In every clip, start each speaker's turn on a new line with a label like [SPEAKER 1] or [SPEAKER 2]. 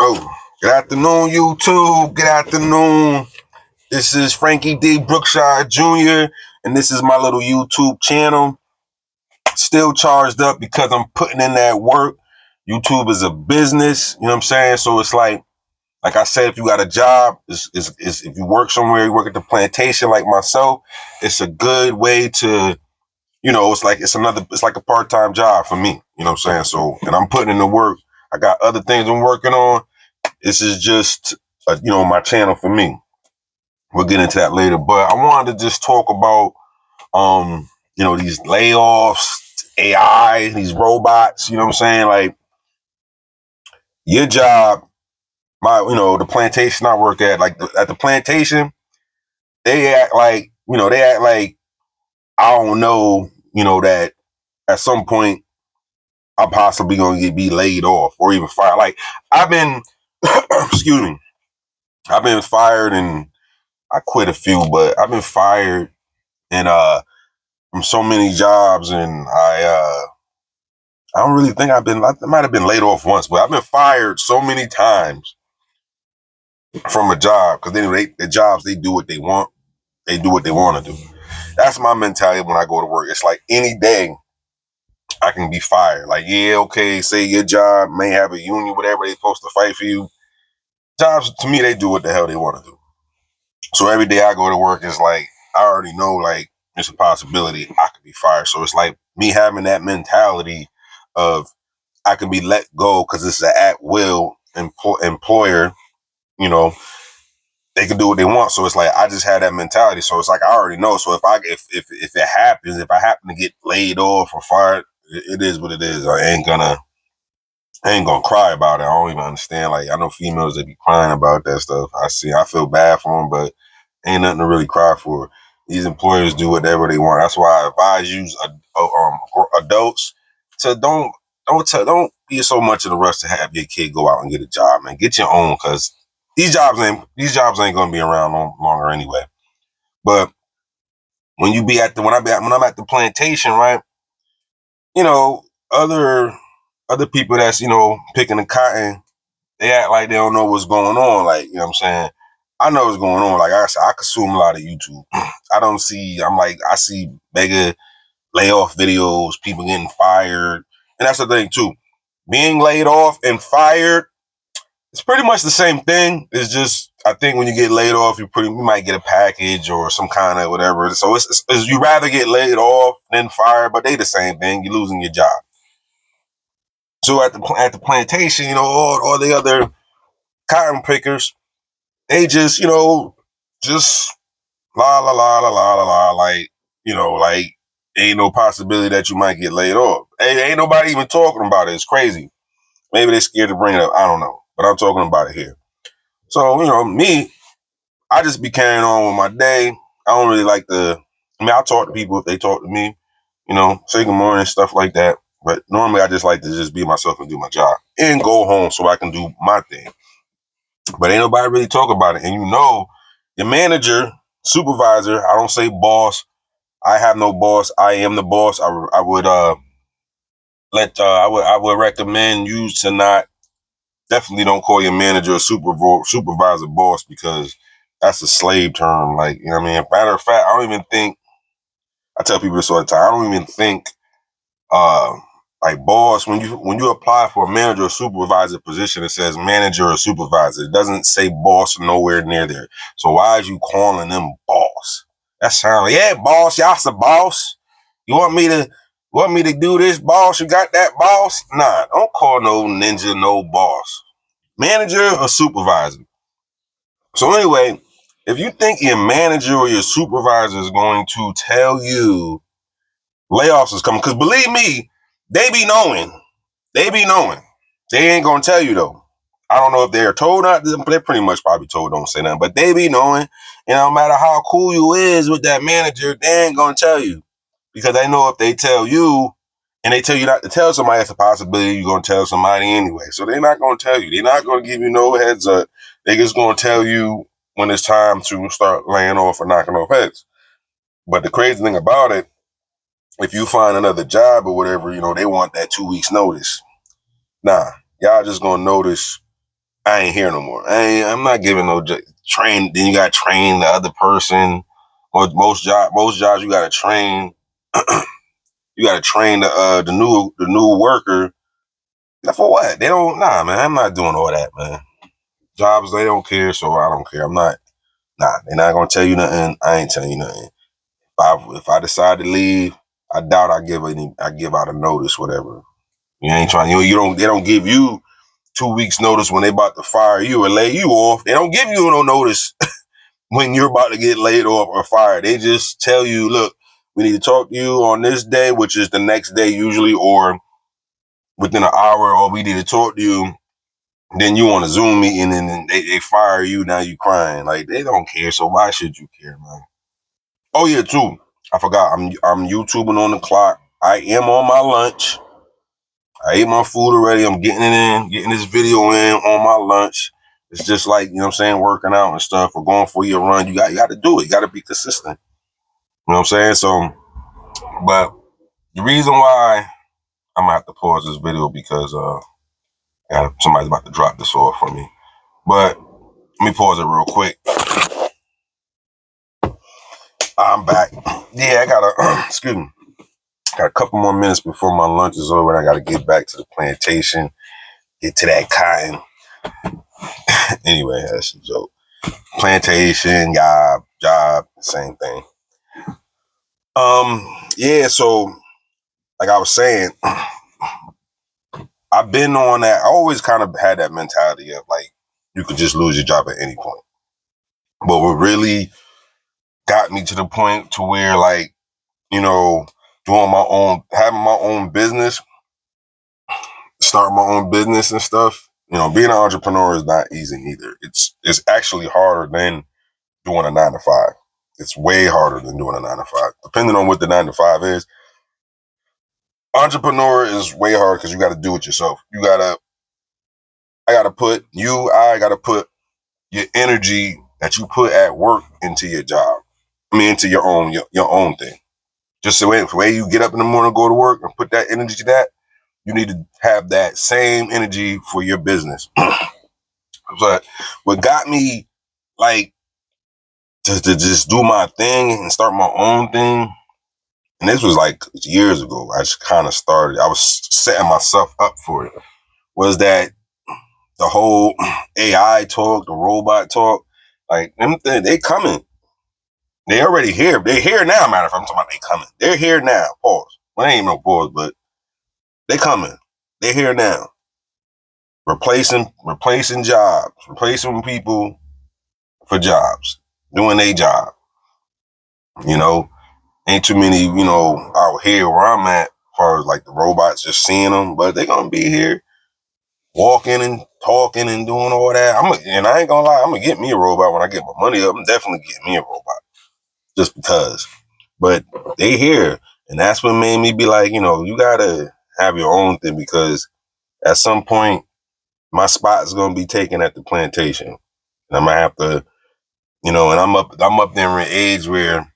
[SPEAKER 1] Oh, good afternoon, YouTube. Good afternoon. This is Frankie D. Brookshire Jr., and this is my little YouTube channel. Still charged up because I'm putting in that work. YouTube is a business, you know what I'm saying? So it's like I said, if you got a job, if you work somewhere, you work at the plantation like myself, it's a good way to, it's like a part-time job for me, you know what I'm saying? So, and I'm putting in the work. I got other things I'm working on. This is just, my channel for me. We'll get into that later. But I wanted to just talk about, these layoffs, AI, these robots, you know what I'm saying? Like, your job, the plantation I work at, at the plantation, they act like, I don't know, that at some point I'm possibly going to be laid off or even fired. Like, I've been, excuse me, I've been fired and I quit a few, but I've been fired and from so many jobs, and I don't really think I might have been laid off once, but I've been fired so many times from a job because the jobs, they do what they want. They do what they want to do. That's my mentality when I go to work. It's like any day I can be fired. Like, yeah, okay, say your job may have a union, whatever, they're supposed to fight for you. Jobs, to me, they do what the hell they want to do. So every day I go to work, it's like, I already know, like, it's a possibility I could be fired. So it's like me having that mentality of I can be let go because it's an at-will employer, you know, they can do what they want. So it's like, I just had that mentality. So it's like, I already know. So if it happens, if I happen to get laid off or fired, it is what it is. I ain't gonna cry about it. I don't even understand. Like, I know females that be crying about that stuff. I feel bad for them, but ain't nothing to really cry for. These employers do whatever they want. That's why I advise you, adults, to don't be so much in a rush to have your kid go out and get a job, man. Get your own, because these jobs ain't gonna be around longer anyway. But when you be at when I'm at the plantation, right? Other people that's picking the cotton, they act like they don't know what's going on. Like, you know what I'm saying? I know what's going on. Like I said, I consume a lot of YouTube. I see mega layoff videos, people getting fired. And that's the thing too. Being laid off and fired, it's pretty much the same thing. It's just, I think when you get laid off, you might get a package or some kind of whatever. So it's you rather get laid off than fired, but they the same thing. You're losing your job. So at the plantation, all the other cotton pickers, they just, just la la la la la la la, like, like ain't no possibility that you might get laid off. Hey, ain't nobody even talking about it. It's crazy. Maybe they're scared to bring it up. I don't know, but I'm talking about it here. So, me, I just be carrying on with my day. I don't really like I talk to people if they talk to me, say good morning, stuff like that. But normally I just like to just be myself and do my job and go home so I can do my thing. But ain't nobody really talk about it. And your manager, supervisor, I don't say boss. I have no boss. I am the boss. I would recommend you to not, definitely don't call your manager or supervisor boss, because that's a slave term. Like, you know what I mean? Matter of fact, I tell people this all the time. I don't even think like boss, when you apply for a manager or supervisor position, it says manager or supervisor. It doesn't say boss nowhere near there. So why is you calling them boss? That sounds like, yeah, boss, y'all's a boss. You want me to do this, boss? You got that, boss? Nah, don't call no ninja no boss. Manager or supervisor. So anyway, if you think your manager or your supervisor is going to tell you layoffs is coming, because believe me, they be knowing. They be knowing. They ain't gonna tell you though. I don't know if they're told not. They're pretty much probably told don't say nothing. But they be knowing. And no matter how cool you is with that manager, they ain't gonna tell you, because they know if they tell you and they tell you not to tell somebody, it's a possibility you're gonna tell somebody anyway. So they're not gonna tell you. They're not gonna give you no heads up. They just gonna tell you when it's time to start laying off or knocking off heads. But the crazy thing about it, if you find another job or whatever, they want that 2 weeks notice. Nah, y'all just gonna notice I ain't here no more. I'm not giving no train. Then you got to train the other person. Or most jobs you got to train. You got to train the new worker. For what? They don't. Nah, man. I'm not doing all that, man. Jobs, they don't care, so I don't care. I'm not. Nah, they're not gonna tell you nothing. I ain't telling you nothing. If I decide to leave, I doubt I give out a notice, whatever. You ain't trying. You don't. They don't give you 2 weeks notice when they about to fire you or lay you off. They don't give you no notice when you're about to get laid off or fired. They just tell you, look, we need to talk to you on this day, which is the next day usually, or within an hour, or we need to talk to you. Then you want a Zoom meeting and then they fire you. Now you crying. Like, they don't care. So why should you care, man? Oh yeah, too. I forgot. I'm YouTubing on the clock. I am on my lunch. I ate my food already. I'm getting it in, getting this video in on my lunch. It's just like, you know what I'm saying, working out and stuff or going for your run. You got to do it. You got to be consistent. You know what I'm saying? So, but the reason why I'm going to have to pause this video because somebody's about to drop this off for me. But let me pause it real quick. I'm back. Yeah, I got to, excuse me. Got a couple more minutes before my lunch is over and I got to get back to the plantation, get to that cotton. Anyway, that's a joke. Plantation, job, same thing. Yeah, so like I was saying, I've been on that. I always kind of had that mentality of like, you could just lose your job at any point. But what really got me to the point to where like, you know, having my own business, starting my own business and stuff. You know, being an entrepreneur is not easy either. It's actually harder than doing a 9 to 5. It's way harder than doing a 9 to 5. Depending on what the 9 to 5 is, entrepreneur is way hard because you got to do it yourself. I got to put your energy that you put at work into your job. I mean, into your own thing. Just the way you get up in the morning, go to work, and put that energy to that, you need to have that same energy for your business. But what got me like to just do my thing and start my own thing, and this was like years ago. I just kind of started. I was setting myself up for it. Was that the whole AI talk, the robot talk? Like them, they coming. They already here. They're here now. Matter of fact, I'm talking about they coming. They're here now. Pause. Well, ain't no pause, but they coming. They're here now. Replacing jobs, replacing people for jobs, doing their job. You know, ain't too many, out here where I'm at, as far as like the robots, just seeing them, but they gonna be here walking and talking and doing all that. And I ain't gonna lie, I'm gonna get me a robot when I get my money up. I'm definitely getting me a robot just because. But they here, and that's what made me be like, you gotta have your own thing because at some point my spot is gonna be taken at the plantation, and I'm gonna have to, and I'm up there in an age where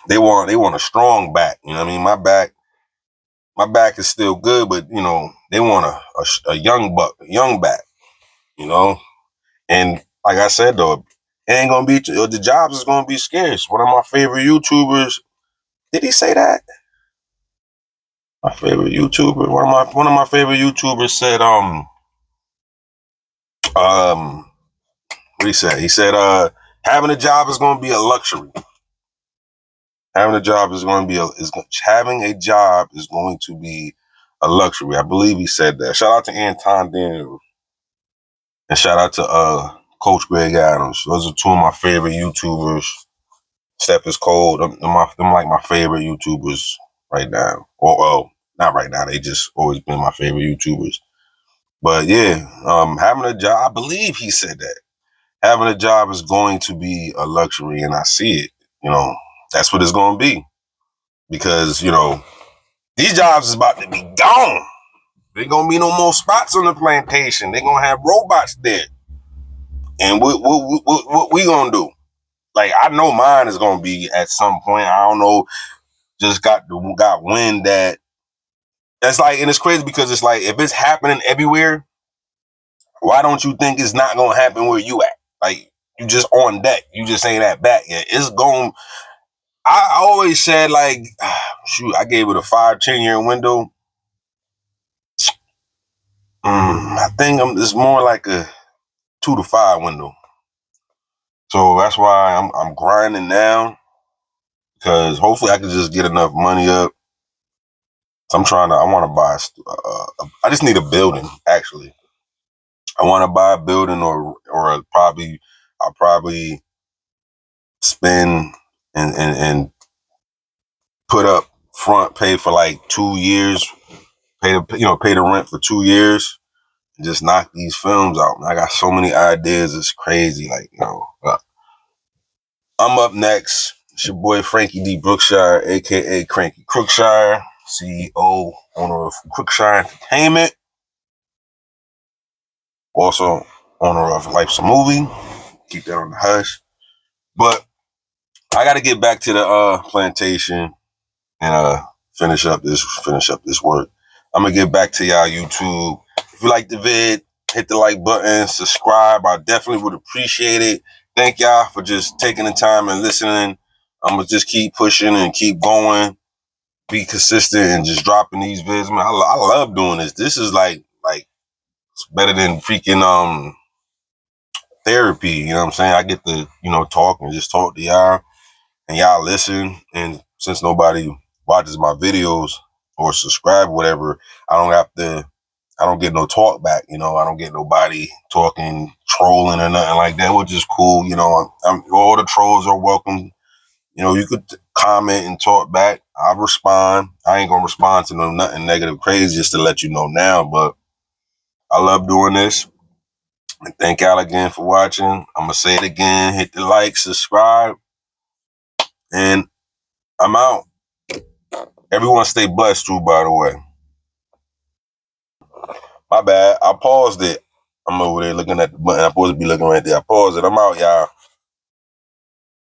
[SPEAKER 1] they want a strong back. You know what I mean? My back is still good, but they want a young buck, a young back. And like I said though, it ain't gonna be the jobs is gonna be scarce. One of my favorite YouTubers, did he say that? My favorite YouTuber, one of my favorite YouTubers said, what he said? He said, having a job is gonna be a luxury. Having a job is going to be having a job is going to be a luxury. I believe he said that. Shout out to Anton Daniels and shout out to Coach Greg Adams. Those are two of my favorite YouTubers. Steph is Cold. Them like my favorite YouTubers right now. Well, not right now. They just always been my favorite YouTubers. But yeah, having a job, I believe he said that. Having a job is going to be a luxury, and I see it. That's what it's going to be. Because, these jobs is about to be gone. There ain't gonna be no more spots on the plantation. They're gonna have robots there. And what we gonna do? Like, I know mine is gonna be at some point. I don't know, just got wind that it's like, and it's crazy because it's like if it's happening everywhere, Why don't you think it's not gonna happen where you at? Like, you just on deck. You just ain't at bat yet. It's going. I always said, like, shoot, I gave it a 5-10 year window. I think it's more like a 2 to 5 window. So that's why I'm grinding now, because hopefully I can just get enough money up. I want to buy. I just need a building. Actually, I want to buy a building, or I'll probably spend and put up front, pay for like 2 years, pay the rent for 2 years, and just knock these films out. Man, I got so many ideas. It's crazy. Like, I'm up next. It's your boy Frankie D. Brookshire, aka Cranky Crookshire, CEO, owner of Crookshire Entertainment, also owner of Life's a Movie. Keep that on the hush. But I got to get back to the plantation and finish up this work. I'm gonna get back to y'all YouTube. If you like the vid, hit the like button, subscribe. I definitely would appreciate it. Thank y'all for just taking the time and listening. I'm gonna just keep pushing and keep going, be consistent, and just dropping these vids. Man, I love doing this. This is like it's better than freaking therapy. You know what I'm saying? I get to talk and just talk to y'all, and y'all listen. And since nobody watches my videos or subscribe, whatever, I don't get no talk back. I don't get nobody talking, trolling or nothing like that, which is cool. All the trolls are welcome. You could comment and talk back. I'll respond. I ain't gonna respond to nothing negative, crazy, just to let you know now. But I love doing this. And thank y'all again for watching. I'm gonna say it again. Hit the like, subscribe, and I'm out. Everyone stay blessed too, by the way. My bad. I paused it. I'm over there looking at the button. I'm supposed to be looking right there. I paused it. I'm out, y'all.